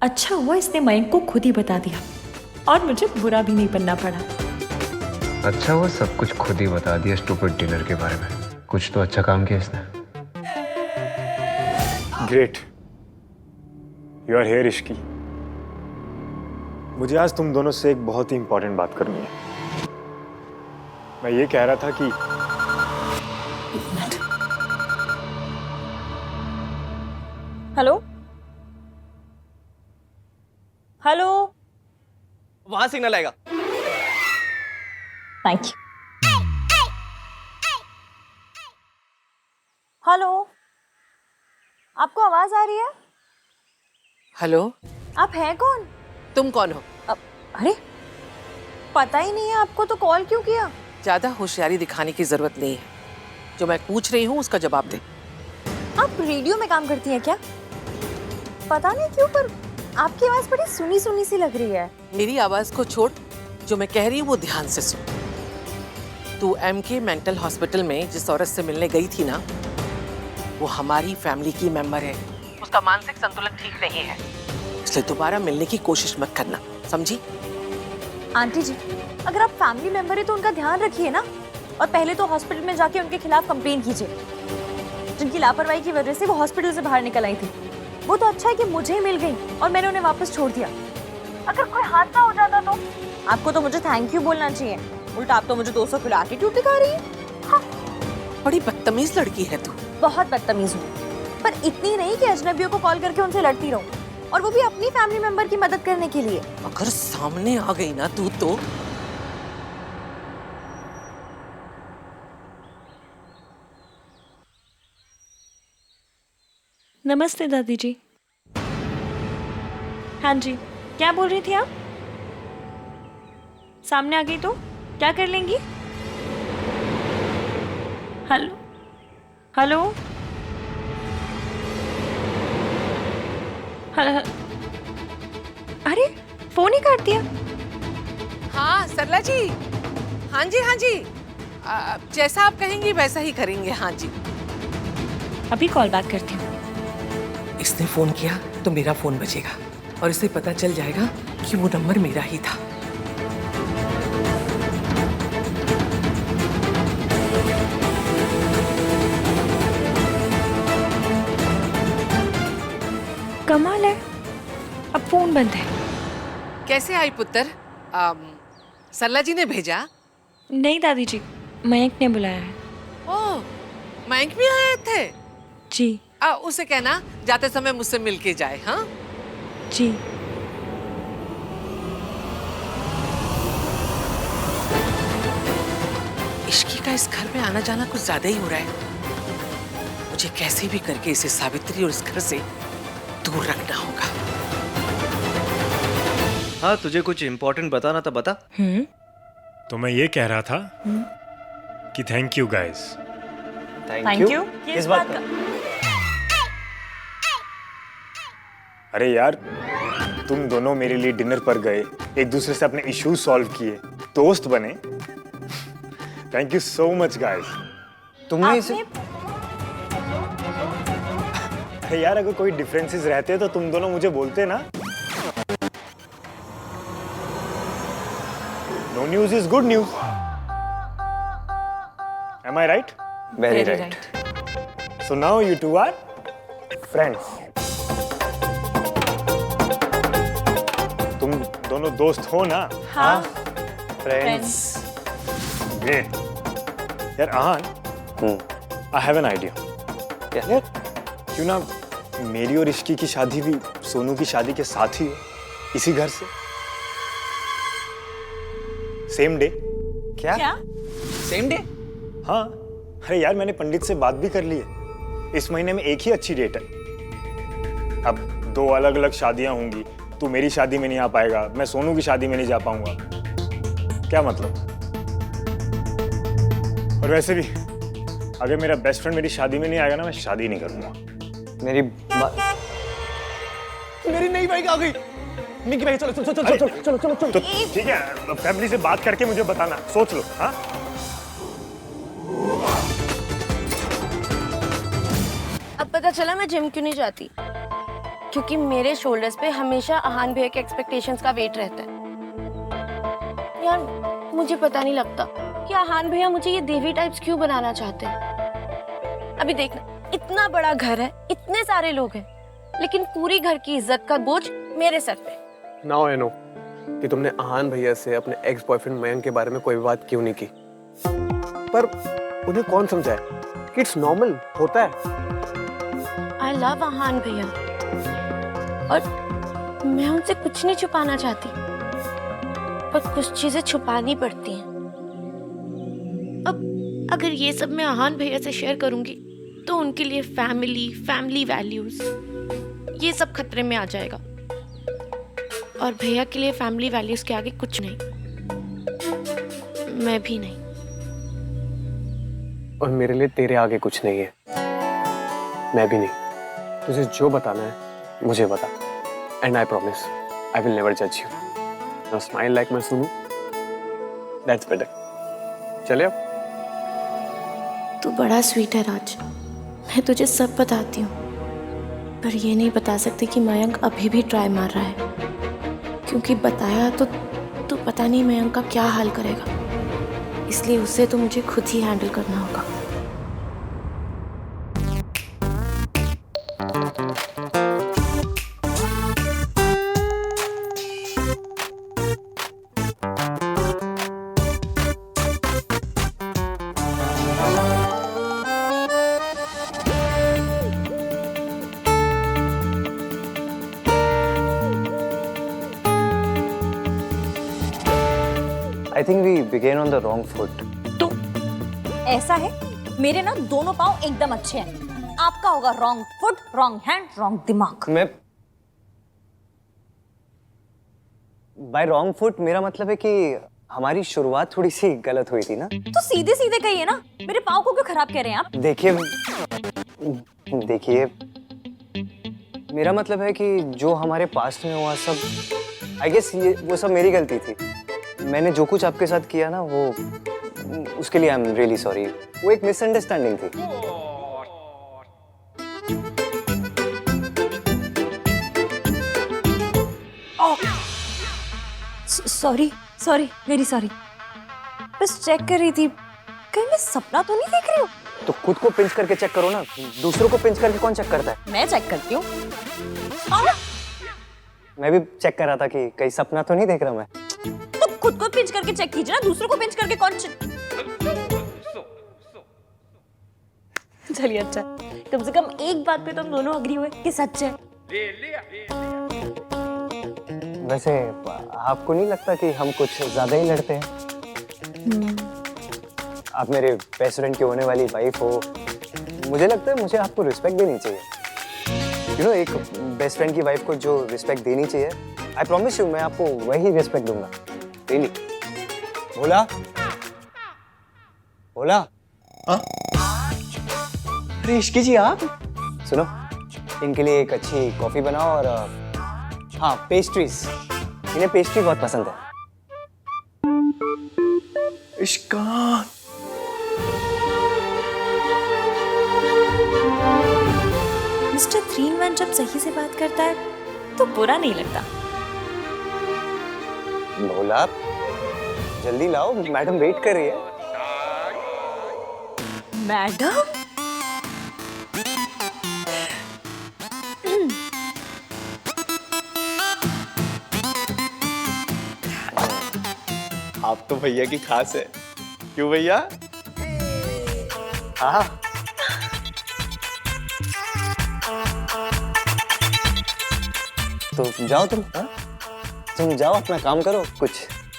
अच्छा हुआ इसने मयंक को खुद ही बता दिया और मुझे बुरा भी नहीं बनना पड़ा। अच्छा हुआ सब कुछ खुद ही बता दिया स्टूपिड डिनर के बारे में। कुछ तो अच्छा काम किया इसने। ग्रेट, यू आर हियर इश्की। मुझे आज तुम दोनों से एक बहुत ही इंपॉर्टेंट बात करनी है। मैं ये कह रहा था कि हेलो हेलो, वहां सिग्नल आएगा। Thank you. हेलो, आपको आवाज आ रही है? हेलो, आप हैं कौन? तुम कौन हो? अरे पता ही नहीं है आपको, तो कॉल क्यों किया? ज्यादा होशियारी दिखाने की जरूरत नहीं है। जो मैं पूछ रही हूँ उसका जवाब दे। आप रेडियो में काम करती हैं क्या? पता नहीं क्यों, पर आपकी आवाज बड़ी सुनी सुनी सी लग रही है। मेरी आवाज को छोड़, जो मैं कह रही हूँ वो ध्यान से सुन। तू एमके मेंटल हॉस्पिटल में जिस औरत से मिलने गई थी ना, वो हमारी फैमिली की मेंबर है। उसका मानसिक संतुलन ठीक नहीं है, इसलिए दोबारा मिलने की कोशिश मत करना, समझी? आंटी जी, अगर आप फैमिली मेंबर है तो उनका ध्यान रखिए ना, और पहले तो हॉस्पिटल में जाके उनके खिलाफ कंप्लेन कीजिए। जिनकी लापरवाही की वजह से वो हॉस्पिटल से बाहर निकल आई थी, वो तो अच्छा है कि मुझे मिल गई और मैंने उन्हें वापस छोड़ दिया। अगर कोई हादसा हो जाता तो आपको तो मुझे थैंक यू बोलना चाहिए, उल्टा आप तो मुझे 200 किलो एटीट्यूड दिखा रही है। हाँ। बड़ी बदतमीज लड़की है तू। बहुत बदतमीज हूँ, पर इतनी नहीं कि अजनबियों को कॉल करके उनसे लड़ती रहूं, और वो भी अपनी फैमिली मेंबर की मदद करने के लिए। अगर सामने आ गई ना तू तो नमस्ते दादी जी। हाँ जी, क्या बोल रही थी आप? सामने आ गई तो क्या कर लेंगी? हेलो हेलो हेलो, अरे फोन ही काट दिया। हाँ सरला जी, हाँ जी हाँ जी, जैसा आप कहेंगी वैसा ही करेंगे। हाँ जी, अभी कॉल बैक करती हूँ। इसने फोन किया तो मेरा फोन बजेगा और इसे पता चल जाएगा कि वो नंबर मेरा ही था। कमाल है, अब फोन बंद है। कैसे आई पुत्र? सरला जी ने भेजा? नहीं दादी जी, मयंक ने बुलाया है। ओह, मयंक भी आए थे? जी उसे कहना जाते समय मुझसे मिलके जाए। हाँ जी। इश्की का इस घर में आना जाना कुछ ज्यादा ही हो रहा है। मुझे कैसे भी करके इसे सावित्री और इस घर से दूर रखना होगा। हाँ, तुझे कुछ इम्पोर्टेंट बताना था, बता। तो मैं ये कह रहा था कि thank you guys. Thank you. किस बात का? अरे यार, तुम दोनों मेरे लिए डिनर पर गए, एक दूसरे से अपने इश्यूज सॉल्व किए, दोस्त बने। Thank you so much guys. तुमने इसे अरे यार, अगर कोई डिफरेंसेस रहते तो तुम दोनों मुझे बोलते ना। No news is good news. Am I right? Very right. So now you two are friends. तुम दोनों दोस्त हो ना? हाँ, फ्रेंड्स। ग्रेट। यार Aahan, I have an idea. क्या? क्यों ना मेरी और इश्की की शादी भी सोनू की शादी के साथ ही हो, इसी घर से, सेम डे। क्या? Same day? हाँ, अरे यार, मैंने पंडित से बात भी कर ली है। इस महीने में एक ही अच्छी डेट है। अब 2 अलग अलग शादियां होंगी, तू मेरी शादी में नहीं आ पाएगा, मैं सोनू की शादी में नहीं जा पाऊंगा। क्या मतलब? और वैसे भी अगर मेरा बेस्ट फ्रेंड मेरी शादी में नहीं आएगा ना, मैं शादी नहीं करूंगा। मेरी नई बाइक आ गई। मिकी भाई, चलो चलो चलो चलो चलो चलो चलो। तो ठीक है, फैमिली से बात करके मुझे बताना, सोच लो। हाँ, अब पता चला मैं जिम क्यों नहीं जाती। क्योंकि मेरे शोल्डर्स पे हमेशा आहान भैया के एक्सपेक्टेशंस का वेट रहता है। यार मुझे पता नहीं लगता कि आहान भैया मुझे ये देवी टाइप्स क्यों बनाना चाहते हैं। अभी देखना, इतना बड़ा घर है, इतने सारे लोग हैं, लेकिन पूरी घर की इज्जत का बोझ मेरे सर पे। नाउ आई नो कि तुमने आहान भैया से अपने एक्स बॉयफ्रेंड मयंक के बारे में कोई बात क्यों नहीं की, पर उन्हें कौन समझाए कि इट्स नॉर्मल होता है। आई लव आहान भैया और मैं उनसे कुछ नहीं छुपाना चाहती, पर कुछ चीजें छुपानी पड़ती हैं। अब अगर ये सब मैं आहान भैया से शेयर करूंगी तो उनके लिए फैमिली वैल्यूज ये सब खतरे में आ जाएगा, और भैया के लिए फैमिली वैल्यूज के आगे कुछ नहीं, मैं भी नहीं। और मेरे लिए तेरे आगे कुछ नहीं है, मैं भी नहीं। तुझे जो बताना है मुझे बता, and I promise I will never जज you. Now smile like my Sunu, that's better. चले अब। तू बड़ा स्वीट है राज, मैं तुझे सब बताती हूँ, पर ये नहीं बता सकती कि मयंक अभी भी ट्राई मार रहा है, क्योंकि बताया तो तू पता नहीं मयंक का क्या हाल करेगा, इसलिए उसे तो मुझे खुद ही हैंडल करना होगा। I think we began on the wrong foot. तो ऐसा है, मेरे ना दोनों पाँव एकदम अच्छे हैं, आपका होगा wrong foot, wrong hand, wrong दिमाग। मैं बाय रॉन्ग फुट मेरा मतलब है कि हमारी शुरुआत थोड़ी सी गलत हुई थी ना। तो सीधे सीधे कहिए ना, मेरे पाँव को क्यों खराब कह रहे हैं आप? देखिए मेरा मतलब है कि जो हमारे पास्ट में हुआ सब, आई गेस ये वो सब मेरी गलती थी। मैंने जो कुछ आपके साथ किया ना, वो उसके लिए आई एम रियली सॉरी। वो एक मिसअंडरस्टैंडिंग थी। Sorry very sorry. बस चेक कर रही थी, कहीं मैं सपना तो नहीं देख रही हूँ। तो खुद को पिंच करके चेक करो ना, दूसरों को पिंच करके कौन चेक करता है? मैं चेक करती हूँ। मैं भी चेक कर रहा था कि कहीं सपना तो नहीं देख रहा मैं। तो खुद को पिंच करके चेक कीजिए ना, दूसरों को पिंच करके कौन चलिए अच्छा, कम से कम एक बात पे तो हम दोनों अग्री हुए कि सच है। वैसे आपको नहीं लगता कि हम कुछ ज्यादा ही लड़ते हैं? आप मेरे बेस्ट फ्रेंड की होने वाली वाइफ हो, मुझे लगता है मुझे आपको रिस्पेक्ट देनी चाहिए। यू नो, एक बेस्ट फ्रेंड की वाइफ को जो रिस्पेक्ट देनी चाहिए, आई प्रॉमिस यू मैं आपको वही रिस्पेक्ट दूंगा। रियली। भोला, भोला। अरे इश्की जी आप सुनो, इनके लिए एक अच्छी कॉफी बनाओ और हाँ पेस्ट्रीज, इन्हें पेस्ट्री बहुत पसंद है। इश्का मिस्टर 3-in-1 जब सही से बात करता है तो बुरा नहीं लगता। भोला जल्दी लाओ, मैडम वेट कर रही है। मैडम? आप तो भैया की खास है, क्यों भैया? हाँ तो जाओ तुम, हाँ? तुम जाओ अपना काम करो, कुछ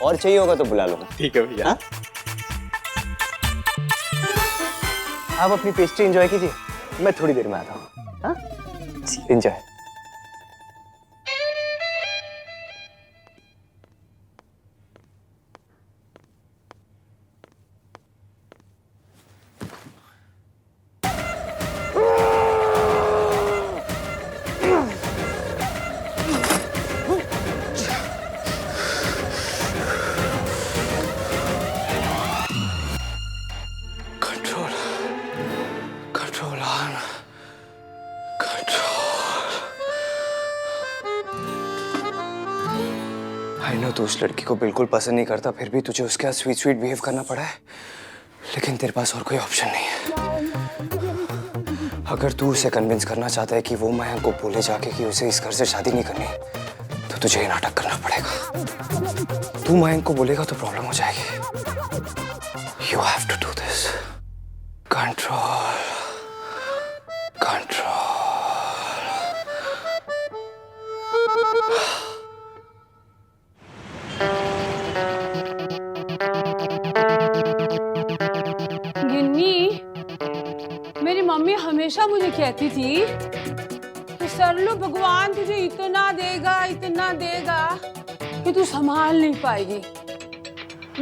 और चाहिए होगा तो बुला लो। ठीक है भैया। हाँ? आप अपनी पेस्ट्री एंजॉय कीजिए, मैं थोड़ी देर में आता हूँ। हाँ? एंजॉय। Control on control. तू उस लड़की को बिल्कुल पसंद नहीं करता, फिर भी तुझे उसके साथ स्वीट स्वीट बिहेव करना पड़ा है। लेकिन तेरे पास और कोई ऑप्शन नहीं है। अगर तू उसे कन्विंस करना चाहता है कि वो मयंक को बोले जाके कि उसे इस घर से शादी नहीं करनी, तो तुझे ये नाटक करना पड़ेगा। तू मयंक को बोलेगा तो प्रॉब्लम हो जाएगी। You have to do this. Control, control. Ginni, मेरी मम्मी हमेशा मुझे कहती थी कि सरलू भगवान तुझे इतना देगा कि तू संभाल नहीं पाएगी।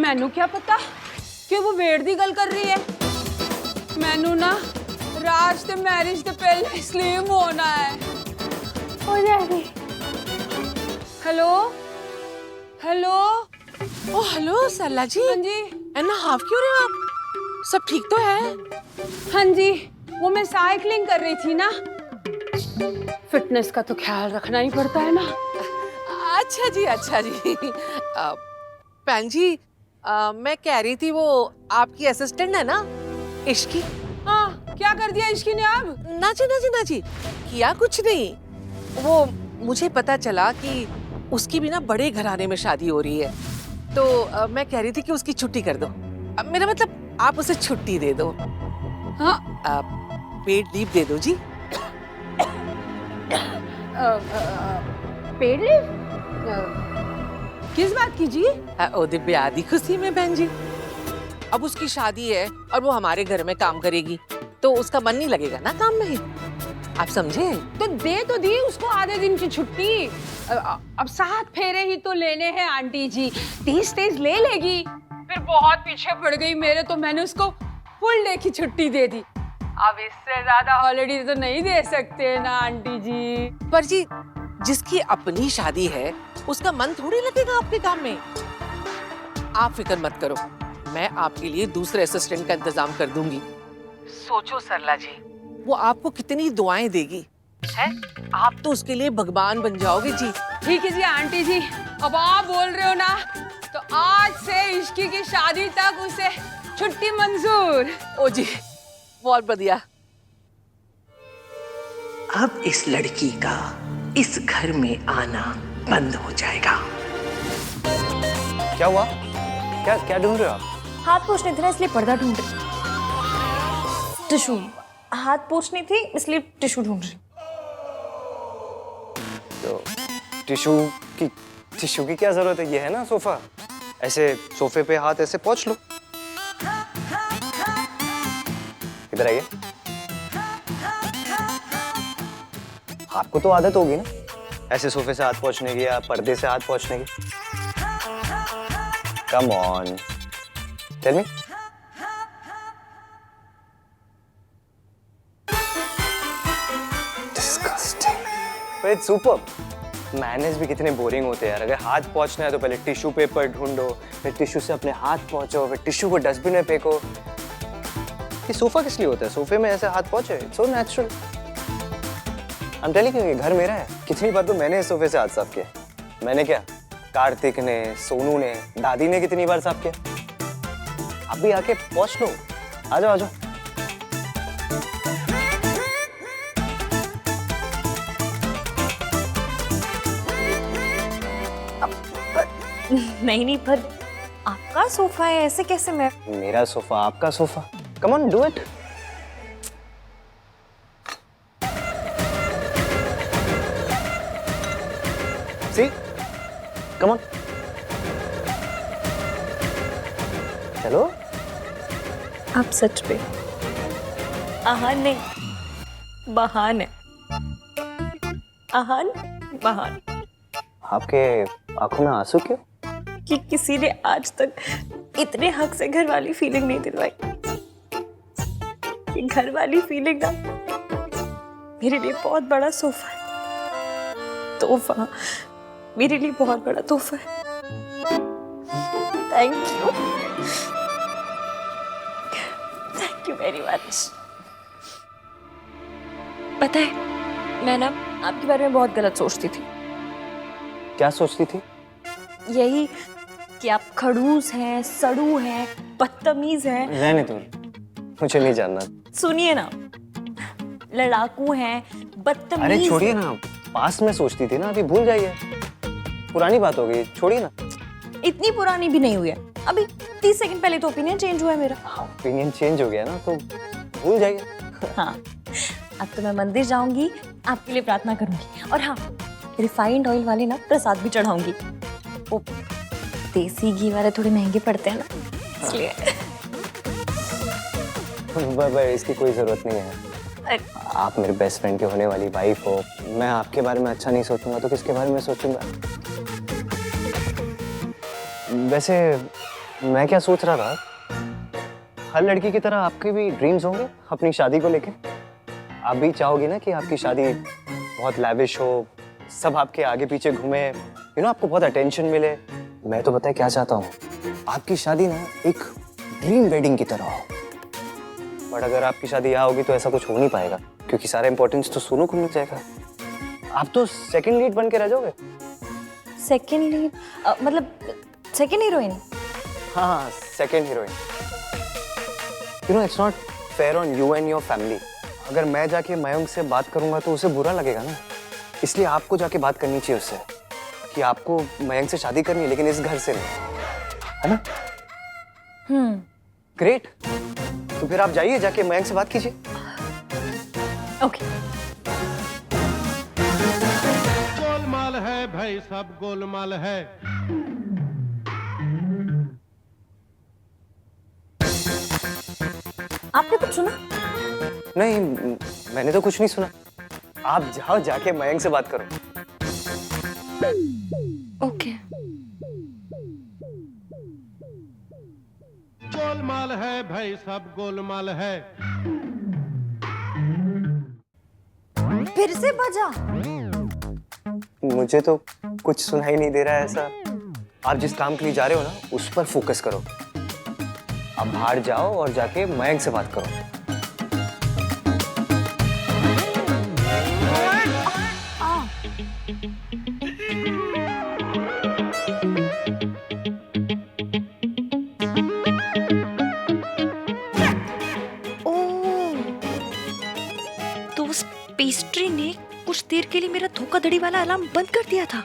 मैनू क्या पता कि वो वेट दी गल कर रही है। मैनू ना राज ते मैरिज ते पहले स्लिम होना है। हो जाएगी। Hello hello. Oh hello Sarla ji. हाँ जी। एना हाफ क्यों रहे हो आप? सब ठीक तो है? हाँ जी, वो मैं साइकिलिंग कर रही थी ना। फिटनेस का तो ख्याल रखना ही पड़ता है ना। अच्छा जी, अच्छा जी। बहन जी, मैं कह रही थी वो आपकी असिस्टेंट है ना इश्की? हाँ, क्या कर दिया इश्की ने अब? ना जी, किया कुछ नहीं। वो मुझे पता चला कि उसकी भी ना बड़े घराने में शादी हो रही है, तो मैं कह रही थी कि उसकी छुट्टी कर दो। मेरा मतलब आप उसे छुट्टी दे दो। हाँ, पेड लीव दे दो जी। Paid leave? किस बात की जी? ओ दिव्य आदि खुशी में बहन जी। अब उसकी शादी है और वो हमारे घर में काम करेगी, तो उसका मन नहीं लगेगा ना काम में ही। आप समझे? तो दे तो दी उसको आधे दिन की छुट्टी। अब 7 फेरे ही तो लेने हैं आंटी जी। 30 डेज ले लेगी। फिर बहुत पीछे पड़ गई मेरे, तो मैंने उसको फुल डे की छुट्टी दे दी। अब इससे ज्यादा हॉलिडे तो नहीं दे सकते ना आंटी जी। पर जी, जिसकी अपनी शादी है उसका मन थोड़ी लगेगा आपके काम में। आप फिक्र मत करो, मैं आपके लिए दूसरे असिस्टेंट का इंतजाम कर दूंगी। सोचो सरला जी, वो आपको कितनी दुआएं देगी है? आप तो उसके लिए भगवान बन जाओगे जी। ठीक है जी आंटी जी, अब आप बोल रहे हो ना, तो आज से इश्की की शादी तक उसे छुट्टी मंजूर। ओ जी, बहुत बढ़िया। अब इस लड़की का इस घर में आना बंद हो जाएगा। क्या हुआ? क्या ढूंढ रहे हो आप? हाथ पोंछने थे ना, इसलिए पर्दा ढूंढ रही। टिश्यू, हाथ पोंछनी थी इसलिए टिश्यू ढूंढ रही। तो टिश्यू की क्या जरूरत है? ये है ना सोफा, ऐसे सोफे पे हाथ ऐसे पोंछ लो। इधर आइए। आपको तो आदत होगी ना ऐसे सोफे से हाथ पोंछने की या पर्दे से हाथ पोंछने की। Come on, tell me. Disgusting, but it's superb. Manage भी कितने बोरिंग होते हैं यार। अगर हाथ पोंछना है तो पहले टिश्यू पेपर ढूंढो, फिर टिश्यू से अपने हाथ पोंछो, फिर टिश्यू को डस्टबिन में फेंको। ये सोफा किस लिए होता है? सोफे में ऐसे हाथ पोंछे, it's so natural. I am telling you, ये घर मेरा है। कितनी बार तो मैंने इस सोफे से हाथ साफ किया। मैंने क्या, कार्तिक ने, सोनू ने, दादी ने कितनी बार साफ किया। आप भी आके पोंछ लो। आ जाओ, आ जाओ। नहीं, पर आपका सोफा है, ऐसे कैसे? मैं मेरा सोफा, आपका sofa. Come on, do it. See, come on, चलो। आप सच पे आहान नहीं, बहान है। आहान, बहान। आपके आंखों में आंसू क्यों? कि किसी ने आज तक इतने हक से घर वाली फीलिंग नहीं दिलवाई। ये घर वाली फीलिंग ना मेरे लिए बहुत बड़ा सोफा है। तोहफा, मेरे लिए बहुत बड़ा तोहफा है। Thank you very much. पता है, मैं ना आपके बारे में बहुत गलत सोचती थी। क्या सोचती थी? यही कि आप खड़ूस हैं, सड़ू हैं, बदतमीज हैं। रहने दो, मुझे नहीं जानना। सुनिए ना, लड़ाकू हैं, बदतमीज। अरे छोड़िए ना, पास में सोचती थी ना, अभी भूल जाइए, पुरानी बात हो गई, छोड़िए ना। इतनी पुरानी भी नहीं हुई है, अभी 30 सेकंड पहले तो ओपिनियन चेंज हुआ है मेरा। ओपिनियन चेंज हो गया ना, तो भूल जाइए। हाँ, अब तो मैं मंदिर जाऊंगी, आपके लिए प्रार्थना करूंगी, और हाँ, रिफाइंड ऑयल वाले ना प्रसाद भी चढ़ाऊंगी। वो देसी घी वाले थोड़े महंगे पड़ते हैं ना, इसलिए। इसकी कोई जरूरत नहीं है। आप मेरे बेस्ट फ्रेंड के होने वाली वाइफ हो, मैं आपके बारे में अच्छा नहीं सोचूंगा तो किसके बारे में सोचूंगा? वैसे मैं क्या सोच रहा था, हर लड़की की तरह आपके भी ड्रीम्स होंगे अपनी शादी को लेके। आप भी चाहोगी ना कि आपकी शादी बहुत लैविश हो, सब आपके आगे पीछे घूमे, आपको बहुत अटेंशन मिले। मैं तो बताए क्या चाहता हूँ, आपकी शादी ना एक ड्रीम वेडिंग की तरह हो। बट अगर आपकी शादी यहाँ होगी तो ऐसा कुछ हो नहीं पाएगा, क्योंकि सारा इंपॉर्टेंस तो सोनू को मिल जाएगा। आप तो सेकंड लीड बन के रह जाओगे। सेकंड लीड मतलब सेकंड हीरोइन? हाँ, second heroine. It's not fair on you and your family. अगर मैं जाके मयंक से बात करूंगा तो उसे बुरा लगेगा ना, इसलिए आपको जाके बात करनी चाहिए उससे कि आपको मयंक से शादी करनी है, लेकिन इस घर से नहीं, है ना? ग्रेट, तो फिर आप जाइए, जाके मयंक से बात कीजिए। ओके। गोलमाल है भाई, सब गोलमाल है। आपने कुछ सुना? नहीं, मैंने तो कुछ नहीं सुना। आप जाओ, जाके मयंक से बात करो। ओके। गोलमाल है भाई, सब गोलमाल है। फिर से बजा? मुझे तो कुछ सुनाई नहीं दे रहा है ऐसा। आप जिस काम के लिए जा रहे हो ना, उस पर फोकस करो। आप बाहर जाओ और जाके मयंक से बात करो। तो उस पेस्ट्री ने कुछ देर के लिए मेरा धोखाधड़ी वाला अलार्म बंद कर दिया था,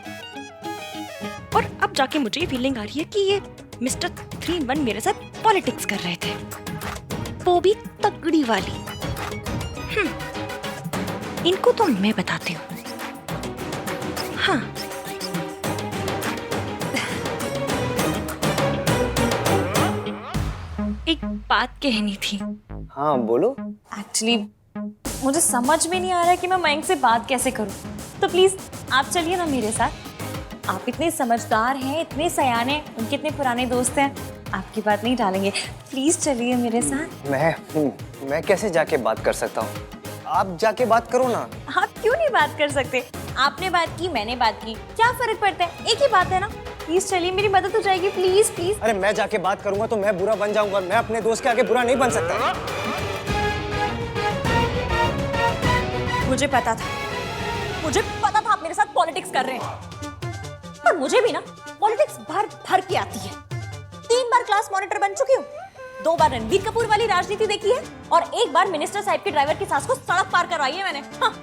और अब जाके मुझे ये फीलिंग आ रही है कि ये मिस्टर 3-in-1 मेरे साथ पॉलिटिक्स कर रहे थे, वो भी तगड़ी वाली। इनको तो मैं बताती हूँ। हाँ, एक बात कहनी थी। हाँ बोलो। एक्चुअली मुझे समझ में नहीं आ रहा है कि मैं मयंक से बात कैसे करूं, तो प्लीज आप चलिए ना मेरे साथ। आप इतने समझदार हैं, इतने सयाने, उनके इतने पुराने दोस्त हैं, आपकी बात नहीं टालेंगे। प्लीज चलिए मेरे साथ। मैं कैसे जाके बात कर सकता हूँ? आप जाके बात करो ना। आप क्यों नहीं बात कर सकते? आपने बात की, मैंने बात की, क्या फर्क पड़ता है? एक ही बात है ना। प्लीज चलिए, मेरी मदद हो जाएगी। Please please. अरे मैं जाके बात करूंगा तो मैं बुरा बन जाऊंगा। मैं अपने दोस्त के आगे बुरा नहीं बन सकता। मुझे पता था आप मेरे साथ पॉलिटिक्स कर रहे हैं, पर मुझे भी ना पॉलिटिक्स भर भर के आती है। 3 बार क्लास मॉनिटर बन चुकी हूँ, 2 बार रणबीर कपूर वाली राजनीति देखी है, और 1 बार मिनिस्टर साहब के ड्राइवर की सास को सड़क पार करवाई है मैंने। हाँ,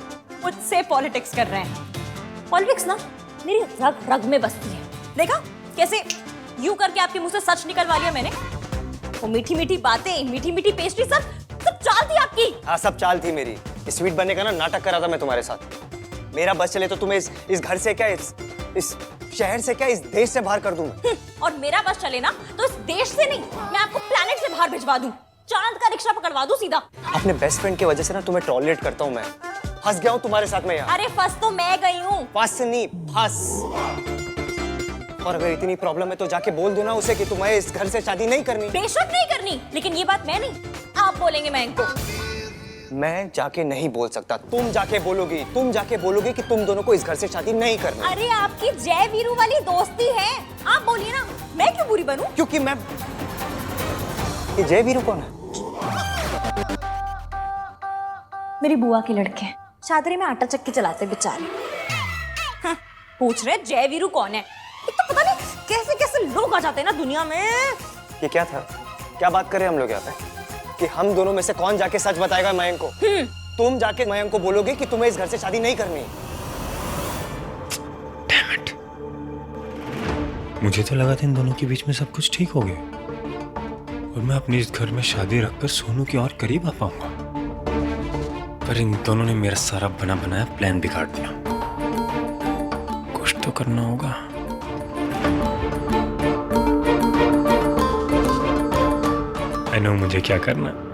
मुझसे पॉलिटिक्स कर रहे हैं। पॉलिटिक्स ना मेरी रग रग में बसती है। देखा कैसे यूं करके आपके मुंह से सच निकलवा लिया मैंने। वो मीठी मीठी बातें, मीठी मीठी पेस्ट्री, सब चाल थी आपकी। हाँ, सब चाल थी मेरी। स्वीट बनने का ना नाटक करा था मैं तुम्हारे साथ। मेरा बस चले तो तुम्हें इस घर से क्या, इस शहर से क्या, इस देश से बाहर कर दूं। और मेरा बस चले ना तो इस देश से नहीं, मैं आपको प्लेनेट से बाहर भिजवा दूं, चांद का रिक्शा पकड़वा दूं सीधा। अपने बेस्ट फ्रेंड की वजह से ना तुम्हें टॉलरेट करता हूँ मैं। फंस गया हूँ तुम्हारे साथ में यहाँ। अरे फंस तो मैं गई हूँ। फंस नहीं, फंस। और अगर इतनी प्रॉब्लम है तो जाके बोल दो ना उसे कि तुम्हें इस घर से शादी नहीं करनी। बेशक नहीं करनी, लेकिन ये बात मैं नहीं, आप बोलेंगे मयंक को। मैं जाके नहीं बोल सकता, तुम जाके बोलोगी कि तुम दोनों को इस घर से शादी नहीं करनी। अरे आपकी जय वीरू वाली दोस्ती है, आप बोलिए ना। मैं क्यों बुरी बनूं? क्योंकि मैं, ये जय वीरू कौन है? मेरी बुआ के लड़के हैं, चादरी में आटा चक्की चलाते बेचारे। पूछ रहे जय वीरू कौन है? एक तो पता नहीं लोग आ जाते हैं ना दुनिया में। ये क्या था? क्या बात कर रहे हैं हम लोग यहाँ पे? कि हम दोनों में से कौन जाके सच बताएगा मयंक को? तुम जाके मयंक को बोलोगे कि तुम्हें इस घर से शादी नहीं करनी। Damn it. मुझे तो लगा था इन दोनों के बीच में सब कुछ ठीक हो गया और मैं अपने इस घर में शादी रखकर सोनू के और करीब आ पाऊंगा, पर इन दोनों ने मेरा सारा बना बनाया प्लान बिगाड़ दिया। कुछ तो करना होगा। I know मुझे क्या करना है।